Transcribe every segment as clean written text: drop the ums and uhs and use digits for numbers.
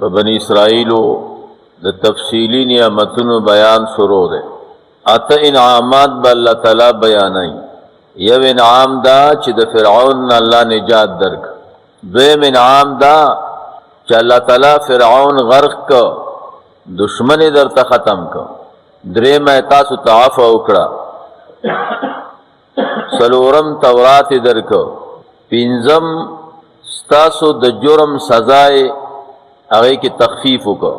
بنی اسرائیلو د تفصیلی نعمتونو بیان شروع ده. اته انعامات به الله تعالی بیانای. یو انعام دا چې د فرعون نه الله نجات درک. دویم انعام دا چې الله تعالی فرعون غرق کو، دشمن درته ختم کو. دریم تاسو تعفو وکړه. څلورم تورات درکو. پنځم ستاسو د جرم سزای هغه کې تخفیف وکړه.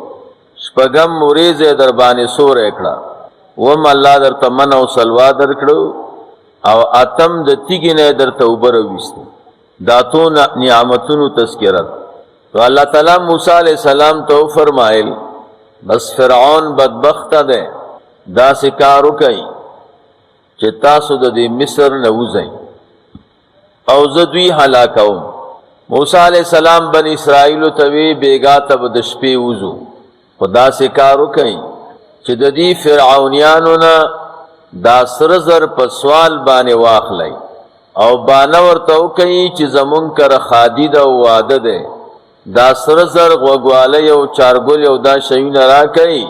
شپږم مریض در باندې سور کړه. وم الله درته من او سلوا درکړو. او اتم د تیګ نه درته وبر وېستو. داتو نعمتونو تذکرہ. تو الله تعالی موسی علیہ السلام ته فرمایل بس فرعون بدبخت ده، دا سکارو کوي چې تاسو د مصر نه وځئ او زه دوی هلاکوم. موسی علیہ السلام بنی اسرائیل ته وی بیګا ته د شپې وځو، خدا سکارو کوي چې د دې فرعونیانو نه دا سره زر په سوال باندې واخلئ او باندې ورته کوي چې زمون کر خادي دا وعده ده، دا سره زر غوګواله او چارګل او دا شیونه را کوي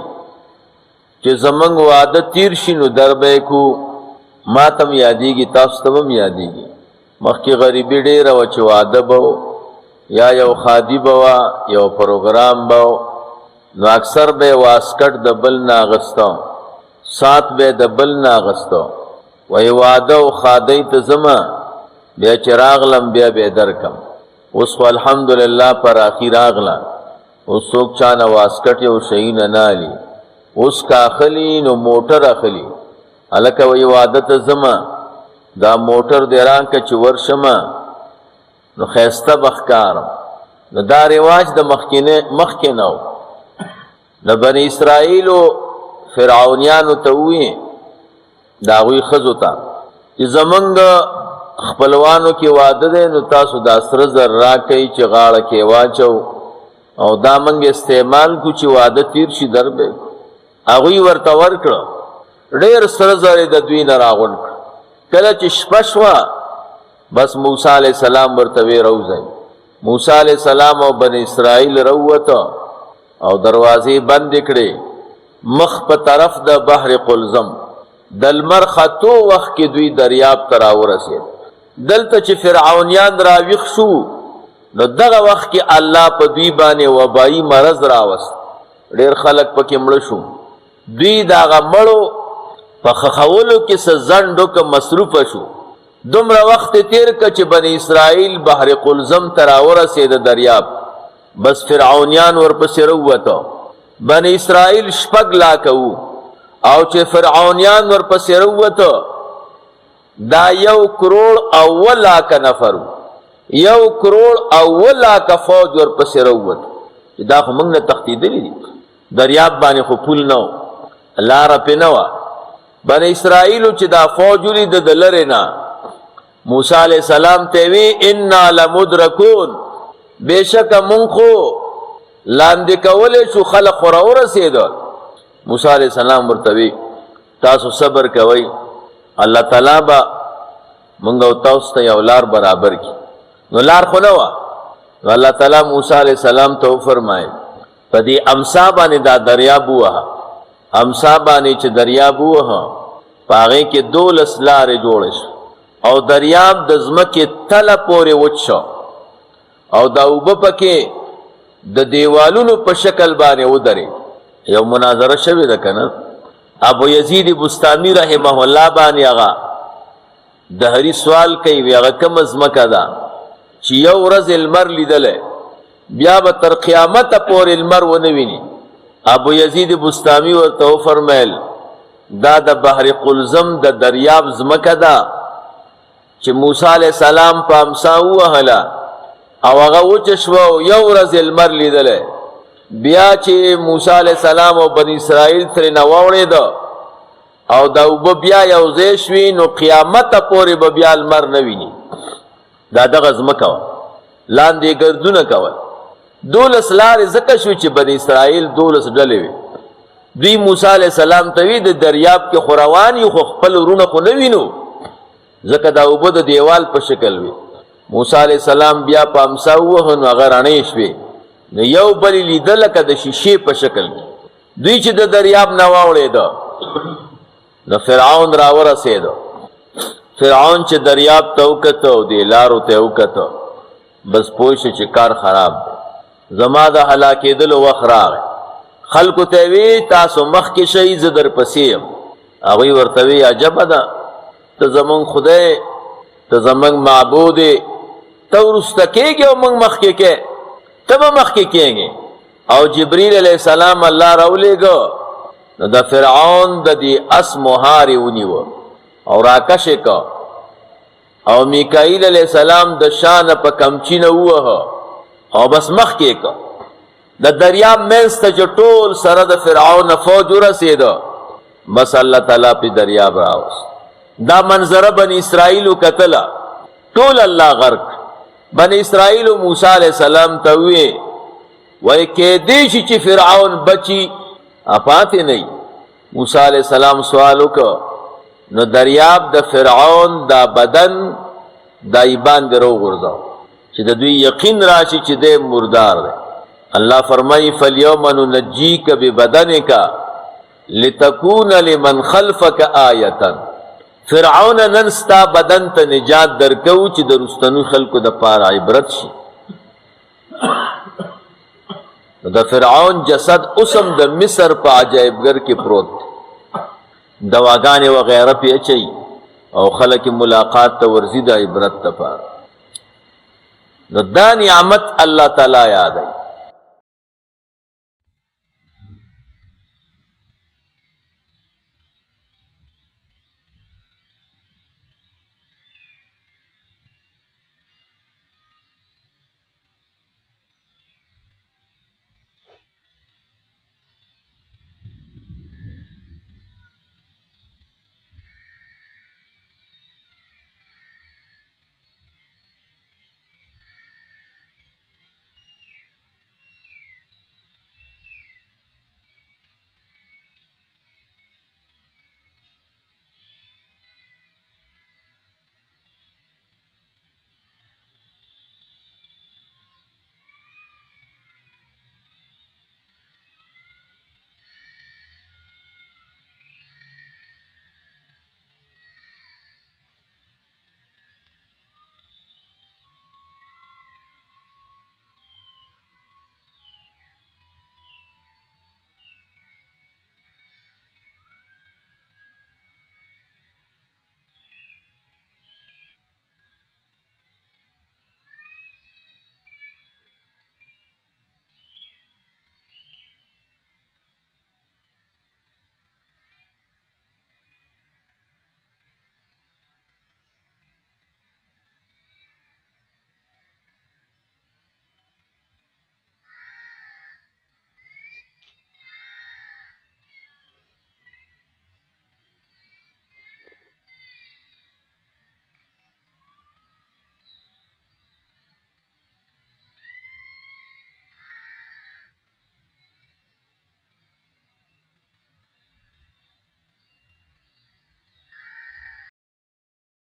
چې زمونږ وعده تیر شینو دربې کو. ما تم یادېږي، تاسو ته هم یادېږي. مخکې غریبي ډېره وه چې واده به یا یو خادي به وه، یو پروګرام به، نو اکثر به یې واسکټ د بل نه اغسته، سات به د بل نه اغسته. وایي واده او خادۍ ته ځمه، بیا چې راغلم بیا به یې درکم. اوس خو الحمدلله پر اخي راغله، اوس څوک چا نه واسکټ یو شیونه نه الي. اوس که اخلي نو موټر اخلي. هلکه وایي واده ته ځمه، دا موټر دې رانکه چې ورشمه نو ښایسته به ښکارم. نو دا رواج د مخکې نه و. د بني اسرائیلو فرعونیانو ته ووایي د هغوی ښځو ته چې زمونږ خپلوانو کې واده دی، نو تاسو دا سره زر راکئ چې غاړه کې واچو او دا موږ استعمال کو چې واده تیر شي دربې. هغوی ورته ورکړه. ډېر سره زر یې د دوی نه راغونډ کړه. کله چې شپه شوه بس موسی علیہ السلام ورته وی روځئ. موسی علیہ السلام او بني اسرائیل راووته او دروازې بندې کړې. مخ په طرف د بحر قلزم د لمر ختو وخت کې دوی دریاب ته راورسېد. دلته چې فرعونیان راویښ شو نو دغه وخت کې الله په دوی باندې وبایي مرض راوست. ډېر خلک پکې مړه شو. دوی د هغه مړو په خښولو کې څه ځنډ که مصروفه شو. دومره وخت تیر که چې بني اسرائیل بحر قلزم ته راورسېده دریاب، بس فرعونیان ورپسې راووته. بني اسرائیل 6 لاکه وو او چې فرعونیان ورپسې راووته دا 1,01,00,000 نفر وو. 1,01,00,000 فوج ورپسې راووته. دا خو موږ نه تښتېدلي دي. دریاب باندې خو پول نه و، لاره پې نه وه. بني اسرائیلو چې دا فوج ولیده د لرې نه، موسی علیہ السلام ته وی انا لمدرکون، بېشکه مونږ خو لاندې کولی شو، خلق خو راورسېده. موسی علیہ السلام ورته وی تاسو صبر کوئ، الله تعالی به مونږ او تاسو ته یو لار برابر کړي. نو لار خو نه وه. نو الله تعالی موسی علیہ السلام ته وفرمایل په دې امسا باندې دا دریاب ووهه. امسا باندې چې دریاب ووهه په هغې کې 12 لارې جوړې شو او دریاب د ځمکې تله پورې وچ شو او دا اوبه پکې د دیوالونو په شکل باندې ودرېد. یو مناظره شوې ده که نه، ابو یزید بستامي رحمه الله باندې هغه دهري سوال کوي، وی هغه کومه ځمکه ده چې یو ورځ لمر لیدلی بیا به تر قیامته پورې لمر ونه ویني. ابو یزید بستامي ورته وفرمیل دا د بحر قلزم د دریاب ځمکه ده چې موسی علیہ السلام په امسا ووهله او هغه وچه شوه او یو ورځ لمر لیدلی. بیا چې موسی علیہ السلام او بني اسرائیل ترېنه واوړېده او دا اوبه بیا یو ځای شوي نو قیامته پورې به بیا لمر نه ویني. دا دغه ځمکه وه، لاندې ګردونه کول. 12 لارې ځکه شوي چې بني اسرائیل 12 ډلې وي. دوی موسی علیہ السلام ته وی د دریاب کې خو روان یو، خو خپل ورونه خو نه وینو ځکه دا اوبه د دیوال په شکل وي. موسی علیہ السلام بیا په امسا ووهه نو هغه رڼې شوې. نو یو بل لیدل لکه د شیشې په شکل دوی چې د دریاب نه واوړېده نو فرعون راورسېده فرعون چې دریاب ته وکته او دې لارو ته وکته بس پوه شو چې کار خراب دی زما د هلاکېدلو وخت راغی خلکو ته وی تاسو مخکې شئ زه درپسې یم هغوی ورته وی عجبه ده ته زمونږ خدای ته زمونږ معبود یې ته وروسته کېږې او موږ مخکې کې ته به مخکې کېږې او جبریل علیه السلام الله راولېږه نو د فرعون د دې اس مهار یې ونیوه او راکشې که او میکائیل علیه السلام د شانه په کمچي نه ووهه او بس مخکې که د دریاب منځ ته چې ټول سره د فرعون فوج ورسېده بس الله تعالی پې دریاب راوست دا منظره بني اسرائیلو کتله ټول الله غرق بني اسرائیلو موسی علیه السلام ته وویې وایي کیدی شي چې فرعون بچي پاتې نه موسی علیه السلام سوال وکړه نو دریاب د فرعون دا بدن دای باندې راوغورځاو چې د دوی یقین راشي چې دی مردار دی الله فرمایي فالیوم ننجیک ببدنک لتکون لمن خلفک آیة فرعون نن ستا بدن ته نجات درکو چې د رستنو خلکو د پاره عبرت شي د فرعون جسد اوسم د مصر په عجایبګر کې پروت دواګانې وغیره پې اچوي او خلک ملاقات ته ورځي د عبرت دپاره نو دا نعمت الله تعالی یادوي